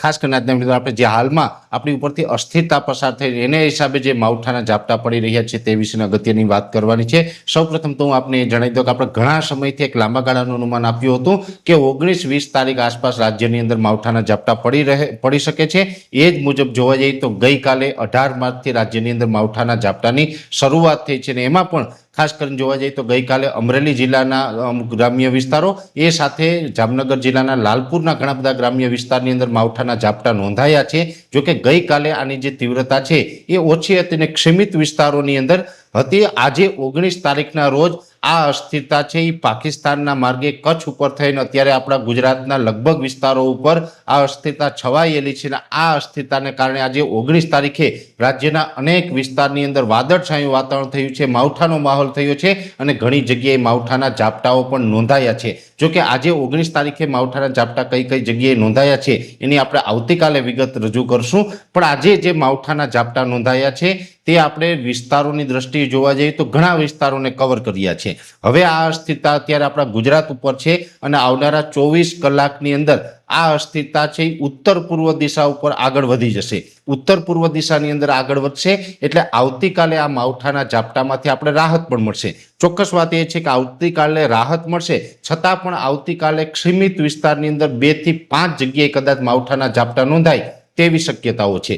ખાસ કરીને આજના મિત્રો આપણે જે હાલમાં આપણી ઉપરથી અસ્થિરતા પસાર થઈ એને હિસાબે જે માવઠાના ઝાપટા પડી રહ્યા છે તે વિશેની અગત્યની વાત કરવાની છે। સૌપ્રથમ તો હું આપને જણાવી દઉં કે આપણે ઘણા સમયથી એક લાંબા ગાળાનું અનુમાન આપ્યું હતું કે 19-20 તારીખ આસપાસ રાજ્યની અંદર માવઠાના ઝાપટા પડી શકે છે। એ જ મુજબ જોવા જઈએ તો ગઈકાલે 18 માર્ચથી રાજ્યની અંદર માવઠાના ઝાપટાની શરૂઆત થઈ છે અને એમાં પણ ખાસ કરીને જોવા જઈએ તો ગઈકાલે અમરેલી જિલ્લાના ગ્રામ્ય વિસ્તારો એ સાથે જામનગર જિલ્લાના લાલપુરના ઘણા બધા ગ્રામ્ય વિસ્તારની અંદર માવઠાના ઝાપટા નોંધાયા છે। જો કે ગઈકાલે આની જે તીવ્રતા છે એ ઓછી હતી અને ક્ષીમિત વિસ્તારોની અંદર હતી। આજે 19 તારીખના રોજ આ અસ્થિરતા છે એ પાકિસ્તાનના માર્ગે કચ્છ ઉપર થઈને અત્યારે આપણા ગુજરાતના લગભગ વિસ્તારો ઉપર આ અસ્થિરતા છવાયેલી છે અને આ અસ્થિરતાને કારણે આજે 19 તારીખે રાજ્યના અનેક વિસ્તારની અંદર વાદળછાયું વાતાવરણ થયું છે, માવઠાનો માહોલ થયો છે અને ઘણી જગ્યાએ માવઠાના ઝાપટાઓ પણ નોંધાયા છે। જો કે આજે 19 તારીખે માવઠાના ઝાપટા કઈ કઈ જગ્યાએ નોંધાયા છે એની આપણે આવતીકાલે વિગત રજૂ કરશું, પણ આજે જે માવઠાના ઝાપટા નોંધાયા છે તે આપણે વિસ્તારોની દ્રષ્ટિએ જોવા જઈએ તો ઘણા વિસ્તારોને કવર કર્યા છે। હવે આ અસ્થિરતા અત્યારે આપણા ગુજરાત ઉપર છે અને આવનારા 24 કલાકની અંદર આ અસ્થિરતા છે ઉત્તર પૂર્વ દિશા ઉપર આગળ વધી જશે। ઉત્તર પૂર્વ દિશાની અંદર આગળ વધશે એટલે આવતીકાલે આ માવઠાના ઝાપટામાંથી આપણે રાહત પણ મળશે। ચોક્કસ વાત એ છે કે આવતીકાલે રાહત મળશે છતાં પણ આવતીકાલે ક્ષીમિત વિસ્તારની અંદર 2 થી 5 જગ્યાએ કદાચ માવઠાના ઝાપટા નોંધાય તેવી શક્યતાઓ છે।